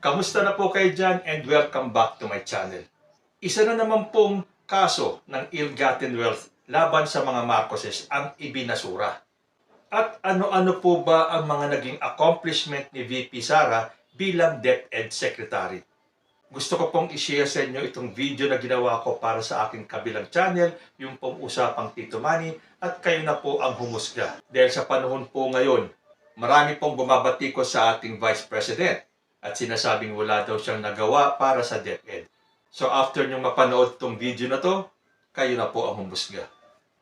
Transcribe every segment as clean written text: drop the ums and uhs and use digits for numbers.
Kamusta na po kayo dyan and welcome back to my channel. Isa na naman pong kaso ng ill-gotten wealth laban sa mga Marcoses ang ibinasura. At ano-ano po ba ang mga naging accomplishment ni VP Sara bilang DepEd Secretary? Gusto ko pong i-share sa inyo itong video na ginawa ko para sa aking kabilang channel, yung pong usapang Tito Manny, at kayo na po ang humusga. Dahil sa panahon po ngayon, marami pong bumabati ko sa ating Vice President at sinasabing wala daw siyang nagawa para sa DepEd. So after nyo mapanood itong video na to, kayo na po ang humusga.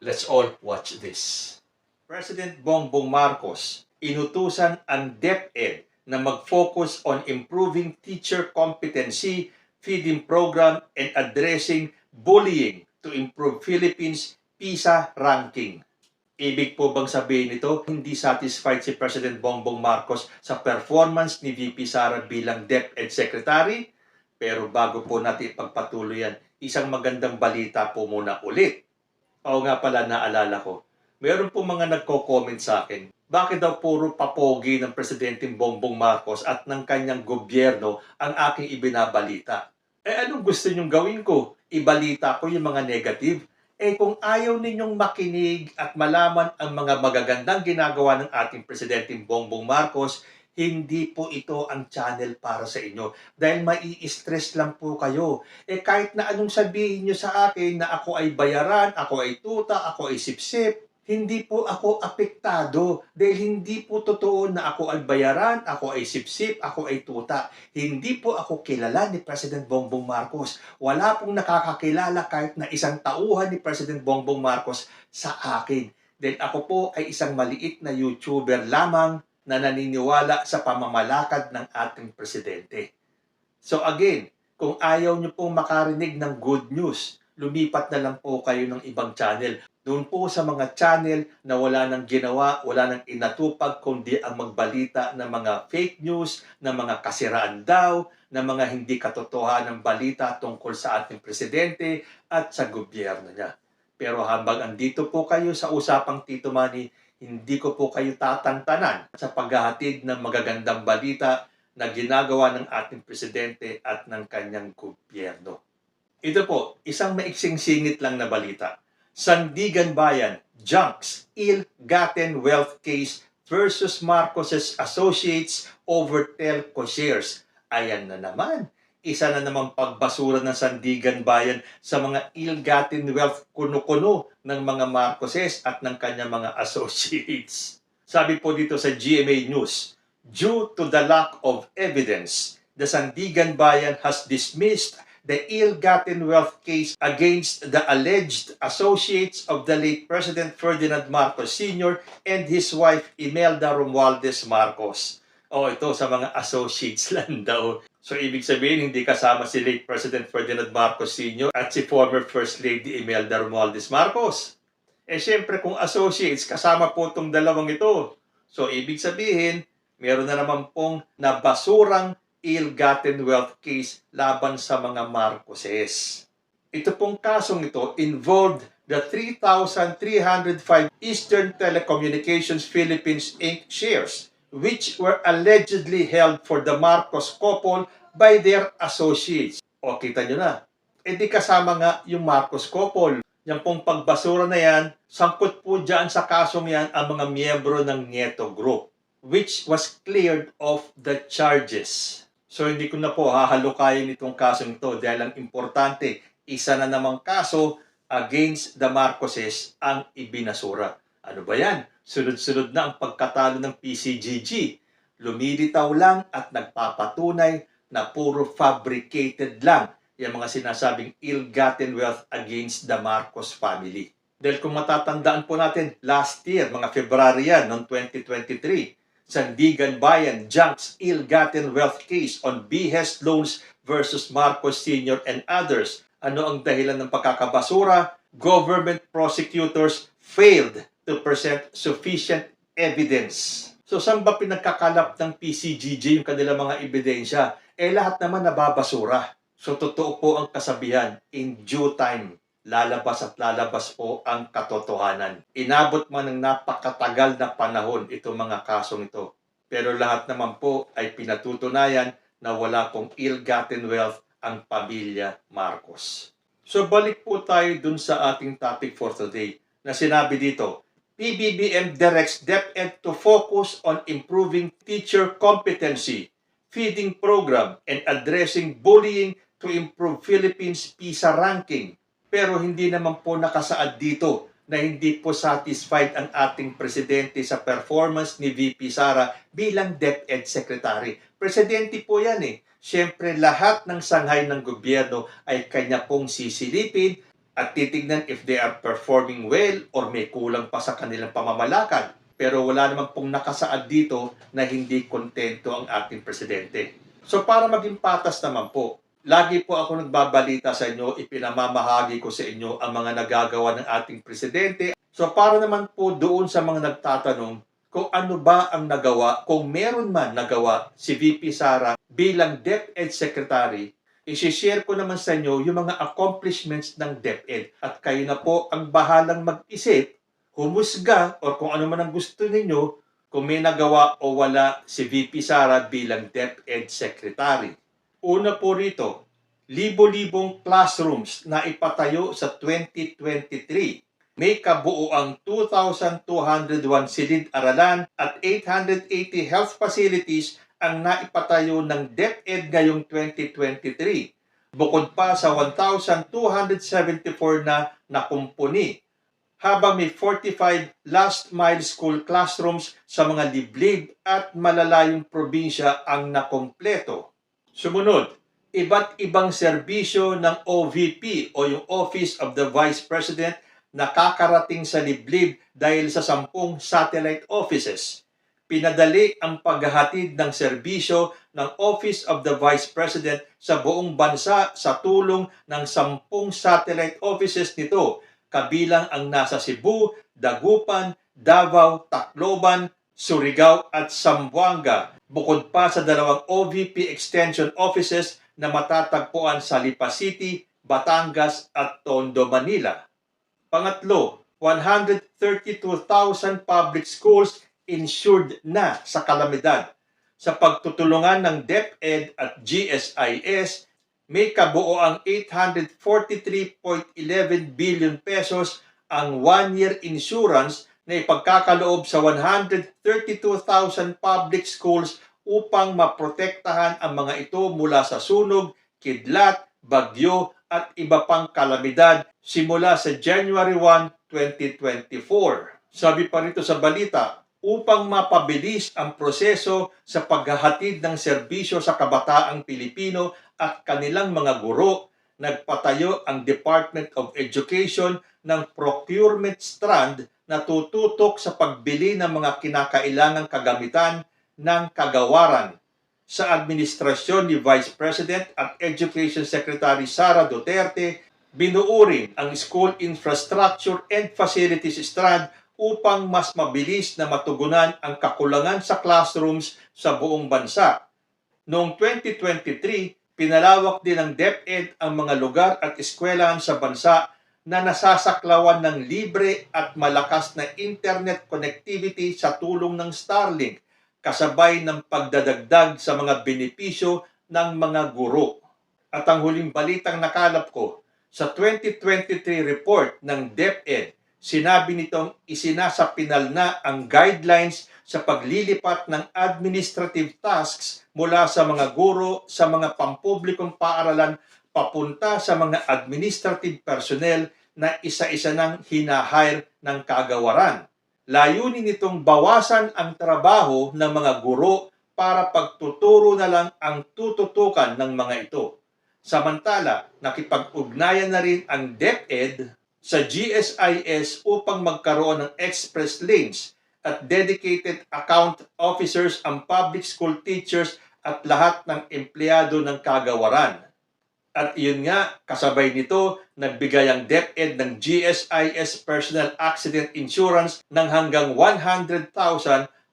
Let's all watch this. President Bongbong Marcos inutusan ang DepEd na mag-focus on improving teacher competency, feeding program, and addressing bullying to improve Philippines PISA ranking. Ibig po bang sabihin nito, hindi satisfied si President Bongbong Marcos sa performance ni VP Sara bilang DepEd Secretary? Pero bago po natin ipagpatuloy yan, isang magandang balita po muna ulit. Oo nga pala, naalala ko. Meron po mga nagko-comment sa akin, bakit daw puro papogi ng Presidenteng Bongbong Marcos at ng kanyang gobyerno ang aking ibinabalita? Anong gusto nyong gawin ko? Ibalita ko yung mga negative? Kung ayaw ninyong makinig at malaman ang mga magagandang ginagawa ng ating Presidenteng Bongbong Marcos, hindi po ito ang channel para sa inyo. Dahil mai-stress lang po kayo. Kahit na anong sabihin nyo sa akin na ako ay bayaran, ako ay tuta, ako ay sipsip, hindi po ako apektado dahil hindi po totoo na ako ay bayaran, ako ay sipsip, ako ay tuta. Hindi po ako kilala ni President Bongbong Marcos. Wala pong nakakakilala kahit na isang tauhan ni President Bongbong Marcos sa akin. Dahil ako po ay isang maliit na YouTuber lamang na naniniwala sa pamamalakad ng ating presidente. So again, kung ayaw nyo pong makarinig ng good news, lumipat na lang po kayo ng ibang channel. Doon po sa mga channel na wala nang ginawa, wala nang inatupag, kundi ang magbalita ng mga fake news, ng mga kasiraan daw, ng mga hindi katotohanan ng balita tungkol sa ating presidente at sa gobyerno niya. Pero habang andito po kayo sa usapang Tito Manny, hindi ko po kayo tatantanan sa paghahatid ng magagandang balita na ginagawa ng ating presidente at ng kanyang gobyerno. Ito po, isang maiksing singit lang na balita. Sandigan Bayan, junks, ill-gotten wealth case versus Marcos's associates over telco shares. Ayan na naman. Isa na namang pagbasura ng Sandigan Bayan sa mga ill-gotten wealth kuno-kuno ng mga Marcoses at ng kanyang mga associates. Sabi po dito sa GMA News, due to the lack of evidence, the Sandigan Bayan has dismissed the ill-gotten wealth case against the alleged associates of the late President Ferdinand Marcos Sr. and his wife Imelda Romualdez Marcos. Ito sa mga associates lang daw. So, ibig sabihin, hindi kasama si late President Ferdinand Marcos Sr. at si former First Lady Imelda Romualdez Marcos. Siyempre, kung associates, kasama po itong dalawang ito. So, ibig sabihin, meron na naman pong nabasurang ill-gotten wealth case laban sa mga Marcoses. Ito pong kasong ito involved the 3,305 Eastern Telecommunications Philippines Inc. shares, which were allegedly held for the Marcos couple by their associates. Kita nyo na. Di kasama nga yung Marcos couple. Yan pong pagbasura na yan, sangkot po dyan sa kasong yan ang mga miyembro ng Nieto Group, which was cleared of the charges. So hindi ko na po hahalukayin itong kasong ito dahil ang importante, isa na namang kaso against the Marcoses ang ibinasura. Ano ba yan? Sunod-sunod na ang pagkatalo ng PCGG. Lumilitaw lang at nagpapatunay na puro fabricated lang yung mga sinasabing ill-gotten wealth against the Marcos family. Dahil kung matatandaan po natin, last year, mga February yan, noong 2023, Sandigan Bayan junks ill-gotten wealth case on behest loans versus Marcos Sr. and others. Ano ang dahilan ng pagkakabasura? Government prosecutors failed to present sufficient evidence. So, saan ba pinagkakalap ng PCGG yung kanilang mga ebidensya? Lahat naman nababasura. So, totoo po ang kasabihan, in due time, lalabas at lalabas po ang katotohanan. Inabot man ng napakatagal na panahon itong mga kasong ito. Pero lahat naman po ay pinatutunayan na wala pong ill-gotten wealth ang pamilya Marcos. So balik po tayo dun sa ating topic for today na sinabi dito, PBBM directs DepEd to focus on improving teacher competency, feeding program, and addressing bullying to improve Philippines PISA ranking. Pero hindi naman po nakasaad dito na hindi po satisfied ang ating presidente sa performance ni VP Sara bilang DepEd Secretary. Presidente po yan eh. Siyempre lahat ng sanghay ng gobyerno ay kanya pong sisilipin at titignan if they are performing well or may kulang pa sa kanilang pamamalakad. Pero wala naman pong nakasaad dito na hindi kontento ang ating presidente. So para maging patas naman po, lagi po ako nagbabalita sa inyo, ipinamamahagi ko sa inyo ang mga nagagawa ng ating presidente. So para naman po doon sa mga nagtatanong kung ano ba ang nagawa, kung meron man nagawa si VP Sara bilang DepEd Secretary, isi-share ko naman sa inyo yung mga accomplishments ng DepEd. At kayo na po ang bahalang mag-isip, humusga, o kung ano man ang gusto ninyo, kung may nagawa o wala si VP Sara bilang DepEd Secretary. Una po rito, libo-libong classrooms na ipatayo sa 2023. May kabuuang 2,201 silid-aralan at 880 health facilities ang naipatayo ng DepEd ngayong 2023. Bukod pa sa 1,274 na nakumpuni. Habang may 45 last mile school classrooms sa mga liblib at malalayong probinsya ang nakompleto. Sumunod, iba't ibang serbisyo ng OVP o yung Office of the Vice President nakakarating sa liblib dahil sa 10 satellite offices. Pinadali ang paghahatid ng serbisyo ng Office of the Vice President sa buong bansa sa tulong ng 10 satellite offices nito, kabilang ang nasa Cebu, Dagupan, Davao, Tacloban, Surigao at Zamboanga, bukod pa sa 2 OVP Extension Offices na matatagpuan sa Lipa City, Batangas at Tondo, Manila. Pangatlo, 132,000 public schools insured na sa kalamidad. Sa pagtutulungan ng DepEd at GSIS, may kabuoang 843.11 billion pesos ang 1-year insurance na ipagkakaloob sa 132,000 public schools upang maprotektahan ang mga ito mula sa sunog, kidlat, bagyo at iba pang kalamidad simula sa January 1, 2024. Sabi pa rito sa balita, upang mapabilis ang proseso sa paghahatid ng serbisyo sa kabataang Pilipino at kanilang mga guro, nagpatayo ang Department of Education ng procurement strand na tututok sa pagbili ng mga kinakailangang kagamitan ng kagawaran. Sa administrasyon ni Vice President at Education Secretary Sara Duterte, binuo rin ang School Infrastructure and Facilities Strand upang mas mabilis na matugunan ang kakulangan sa classrooms sa buong bansa. Noong 2023, pinalawak din ng DepEd ang mga lugar at eskwelahan sa bansa na nasasaklawan ng libre at malakas na internet connectivity sa tulong ng Starlink, kasabay ng pagdadagdag sa mga benepisyo ng mga guro. At ang huling balitang nakalap ko, sa 2023 report ng DepEd, sinabi nitong isinasapinal na ang guidelines sa paglilipat ng administrative tasks mula sa mga guro sa mga pampublikong paaralan papunta sa mga administrative personnel na isa-isa nang hinahire ng kagawaran. Layunin nitong bawasan ang trabaho ng mga guro para pagtuturo na lang ang tututukan ng mga ito. Samantala, nakipag-ugnayan na rin ang DepEd sa GSIS upang magkaroon ng express lanes at dedicated account officers ang public school teachers at lahat ng empleyado ng kagawaran. At iyon nga, kasabay nito, nagbigay ang DepEd ng GSIS Personal Accident Insurance ng hanggang 100,000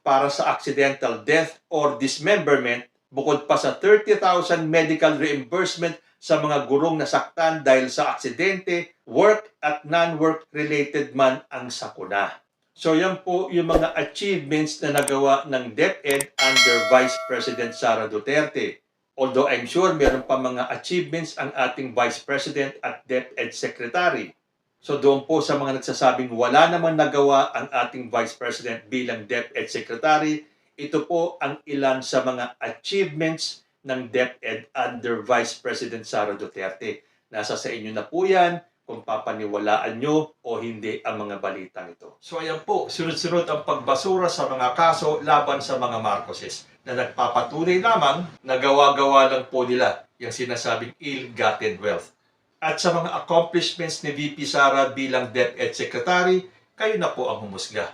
para sa accidental death or dismemberment, bukod pa sa 30,000 medical reimbursement sa mga gurong nasaktan dahil sa aksidente, work at non-work related man ang sakuna. So yan po yung mga achievements na nagawa ng DepEd under Vice President Sara Duterte. Although I'm sure meron pa mga achievements ang ating Vice President at DepEd Secretary. So doon po sa mga nagsasabing wala naman nagawa ang ating Vice President bilang DepEd Secretary, ito po ang ilan sa mga achievements ng DepEd under Vice President Sara Duterte. Nasa sa inyo na po yan kung papaniwalaan nyo o hindi ang mga balitang ito. So ayan po, sunod-sunod ang pagbasura sa mga kaso laban sa mga Marcoses na nagpapatunay lamang na gawa-gawa lang po nila yung sinasabing ill-gotten wealth. At sa mga accomplishments ni VP Sara bilang DepEd Secretary, kayo na po ang humusga.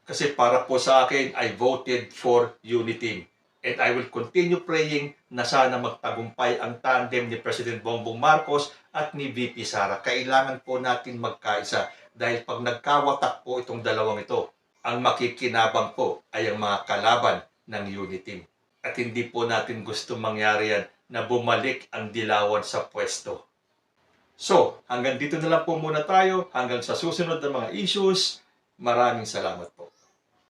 Kasi para po sa akin, I voted for unity. And I will continue praying na sana magtagumpay ang tandem ni President Bongbong Marcos at ni VP Sara. Kailangan po natin magkaisa dahil pag nagkawatak po itong dalawang ito, ang makikinabang po ay ang mga kalaban ng unity. At hindi po natin gusto mangyari yan na bumalik ang dilawan sa pwesto. So, hanggang dito na lang po muna tayo. Hanggang sa susunod na mga issues. Maraming salamat po.